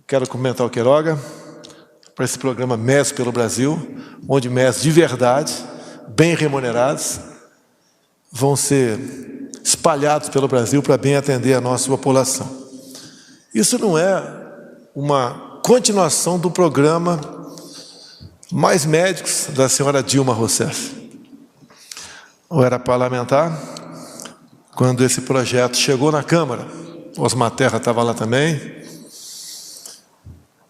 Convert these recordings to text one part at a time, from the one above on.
Quero cumprimentar o Queiroga para esse programa Médicos pelo Brasil, onde médicos de verdade, bem remunerados, vão ser espalhados pelo Brasil para bem atender a nossa população. Isso não é uma continuação do programa Mais Médicos da senhora Dilma Rousseff. Eu era parlamentar quando esse projeto chegou na Câmara. Osmar Terra estava lá também.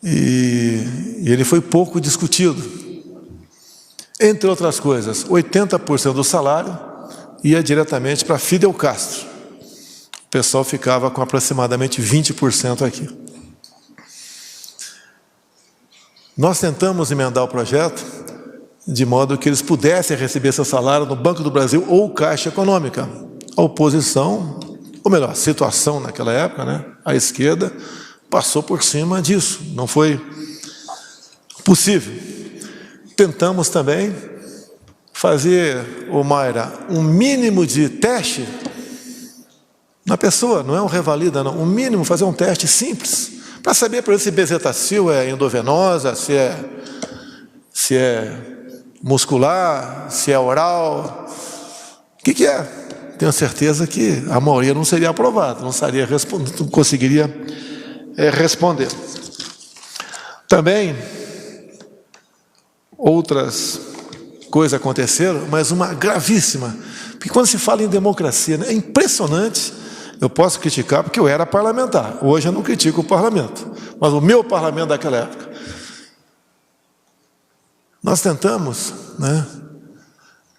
E ele foi pouco discutido. Entre outras coisas, 80% do salário ia diretamente para Fidel Castro. O pessoal ficava com aproximadamente 20% aqui. Nós tentamos emendar o projeto de modo que eles pudessem receber seu salário no Banco do Brasil ou Caixa Econômica. A oposição, ou melhor, a situação naquela época, né, a esquerda, passou por cima disso. Não foi possível. Tentamos também fazer, Mayra, um mínimo de teste na pessoa, não é um revalida, não. Um mínimo, fazer um teste simples, para saber, por exemplo, se bezetacil é endovenosa, se é muscular, se é oral. O que é? Tenho certeza que a maioria não seria aprovada, não conseguiria responder. Também outras coisas aconteceram, mas uma gravíssima, porque quando se fala em democracia, né, é impressionante. Eu posso criticar porque eu era parlamentar, hoje eu não critico o parlamento, mas o meu parlamento daquela época, nós tentamos, né,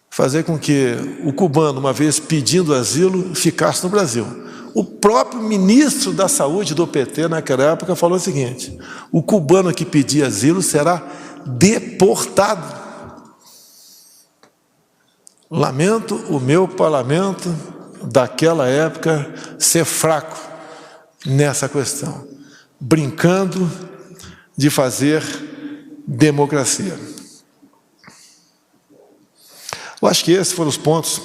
fazer com que o cubano, uma vez pedindo asilo, ficasse no Brasil. O próprio ministro da Saúde do PT, naquela época, falou o seguinte: o cubano que pedir asilo será deportado. Lamento o meu parlamento daquela época ser fraco nessa questão, brincando de fazer democracia. Eu acho que esses foram os pontos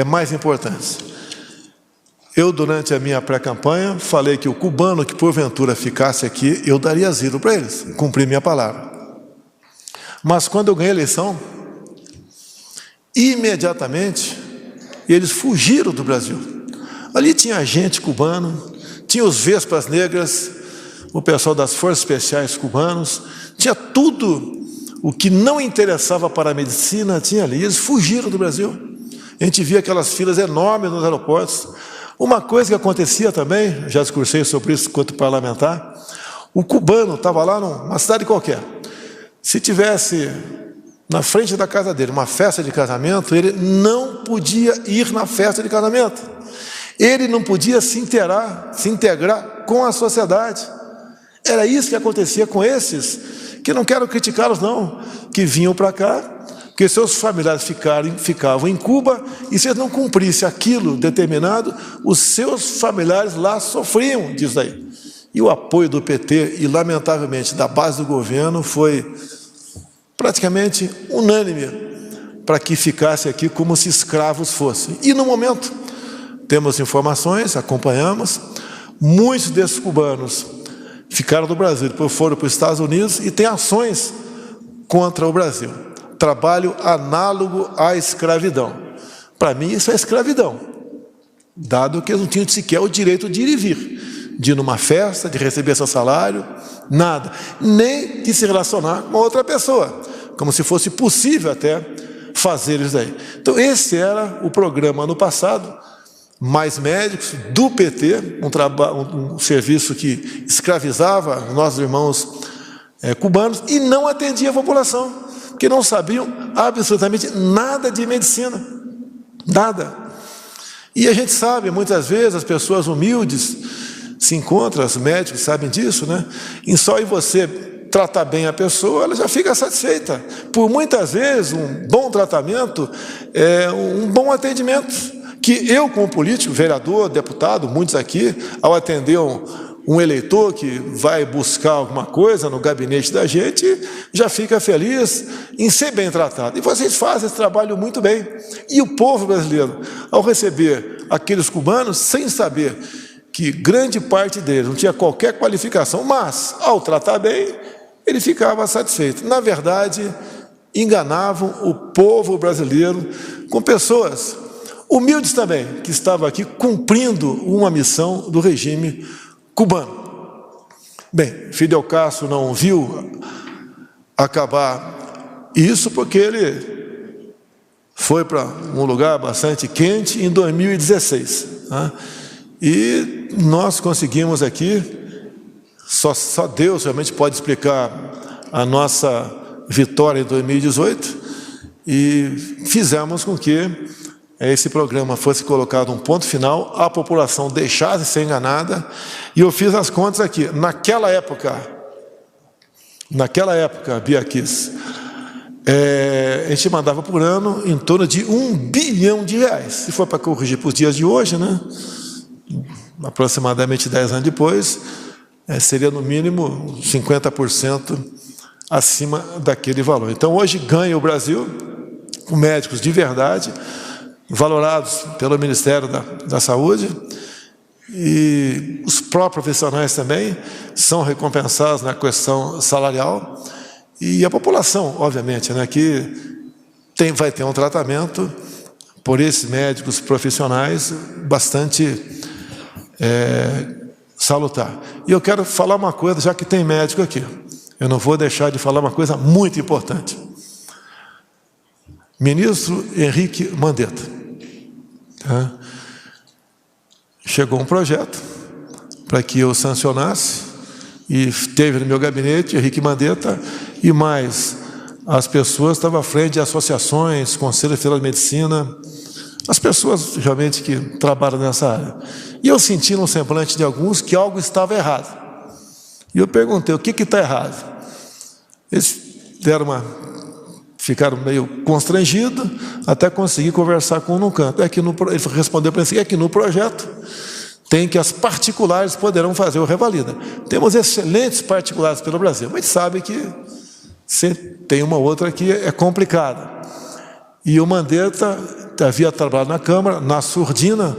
mais importantes. Eu, durante a minha pré-campanha, falei que o cubano que porventura ficasse aqui, eu daria asilo para eles, cumpri minha palavra. Mas quando eu ganhei a eleição, imediatamente, eles fugiram do Brasil. Ali tinha agente cubano, tinha os Vespas Negras, o pessoal das Forças Especiais cubanos, tinha tudo o que não interessava para a medicina, tinha ali. Eles fugiram do Brasil. A gente via aquelas filas enormes nos aeroportos. Uma coisa que acontecia também, já discursei sobre isso enquanto parlamentar, o cubano estava lá numa cidade qualquer. Se tivesse na frente da casa dele uma festa de casamento, ele não podia ir na festa de casamento. Ele não podia se integrar com a sociedade. Era isso que acontecia com esses, que não quero criticá-los não, que vinham para cá, porque seus familiares ficavam em Cuba, e se eles não cumprissem aquilo determinado, os seus familiares lá sofriam disso aí. E o apoio do PT, e lamentavelmente da base do governo, foi praticamente unânime para que ficasse aqui como se escravos fossem. E no momento, temos informações, acompanhamos, muitos desses cubanos ficaram no Brasil, depois foram para os Estados Unidos e têm ações contra o Brasil. Trabalho análogo à escravidão. Para mim, isso é escravidão, dado que eles não tinham sequer o direito de ir e vir, de ir numa festa, de receber seu salário, nada, nem de se relacionar com outra pessoa, como se fosse possível até fazer isso daí. Então, esse era o programa no passado, Mais Médicos, do PT, um serviço que escravizava nossos irmãos cubanos e não atendia a população, que não sabiam absolutamente nada de medicina, nada. E a gente sabe, muitas vezes, as pessoas humildes se encontram, os médicos sabem disso, né? E só em você tratar bem a pessoa, ela já fica satisfeita. Por muitas vezes, um bom tratamento é um bom atendimento, que eu, como político, vereador, deputado, muitos aqui, ao atender um eleitor que vai buscar alguma coisa no gabinete da gente, já fica feliz em ser bem tratado. E vocês fazem esse trabalho muito bem. E o povo brasileiro, ao receber aqueles cubanos, sem saber que grande parte deles não tinha qualquer qualificação, mas, ao tratar bem, ele ficava satisfeito. Na verdade, enganavam o povo brasileiro com pessoas humildes também, que estavam aqui cumprindo uma missão do regime cubano. Bem, Fidel Castro não viu acabar isso porque ele foi para um lugar bastante quente em 2016. Né? E nós conseguimos aqui, só Deus realmente pode explicar a nossa vitória em 2018, e fizemos com que esse programa fosse colocado um ponto final, a população deixasse de ser enganada, e eu fiz as contas aqui. Naquela época, Bia Kiss, a gente mandava por ano em torno de R$1 bilhão. Se for para corrigir para os dias de hoje, né? Aproximadamente 10 anos depois, seria no mínimo 50% acima daquele valor. Então hoje ganha o Brasil com médicos de verdade, valorados pelo Ministério da Saúde, e os próprios profissionais também são recompensados na questão salarial, e a população, obviamente, né, que vai ter um tratamento por esses médicos profissionais bastante salutar. E eu quero falar uma coisa, já que tem médico aqui, eu não vou deixar de falar uma coisa muito importante. Ministro Henrique Mandetta, tá? Chegou um projeto para que eu sancionasse, e teve no meu gabinete Henrique Mandetta e mais as pessoas estavam à frente de associações, Conselho Federal de Medicina, as pessoas realmente que trabalham nessa área. E eu senti no semblante de alguns que algo estava errado. E eu perguntei, o que está errado? Eles ficaram meio constrangidos, até conseguir conversar com um no canto. Ele respondeu para mim, é que no projeto tem que as particulares poderão fazer o revalida. Temos excelentes particulares pelo Brasil, mas sabe que se tem uma outra que é complicada. E o Mandetta havia trabalhado na Câmara, na surdina,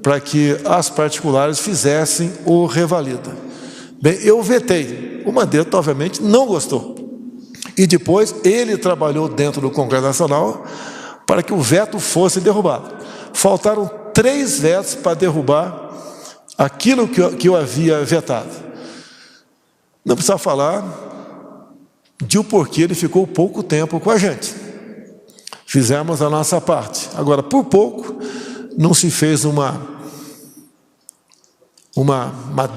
para que as particulares fizessem o revalida. Bem, eu vetei. O Mandetta, obviamente, não gostou. E depois ele trabalhou dentro do Congresso Nacional para que o veto fosse derrubado. Faltaram 3 vetos para derrubar aquilo que eu havia vetado. Não precisa falar de o porquê ele ficou pouco tempo com a gente. Fizemos a nossa parte. Agora, por pouco, não se fez uma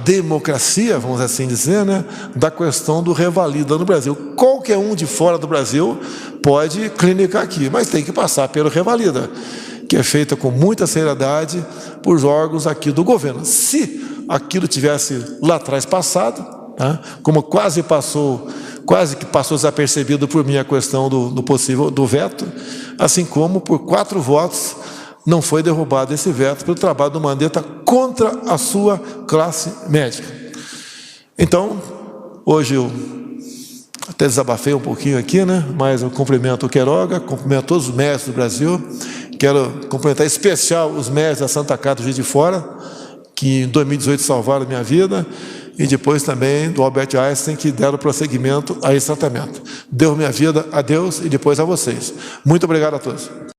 democracia, vamos assim dizer, né, da questão do revalida no Brasil. Qualquer um de fora do Brasil pode clinicar aqui, mas tem que passar pelo revalida, que é feita com muita seriedade por órgãos aqui do governo. Se aquilo tivesse lá atrás passado, tá, como quase que passou desapercebido por mim a questão do possível do veto, assim como por 4 votos não foi derrubado esse veto pelo trabalho do Mandetta contra a sua classe médica. Então, hoje eu até desabafei um pouquinho aqui, né? Mas eu cumprimento o Queiroga, cumprimento todos os médicos do Brasil, quero cumprimentar em especial os médicos da Santa Casa do Juiz de Fora, que em 2018 salvaram a minha vida, e depois também do Albert Einstein, que deram prosseguimento a esse tratamento. Deu minha vida a Deus e depois a vocês. Muito obrigado a todos.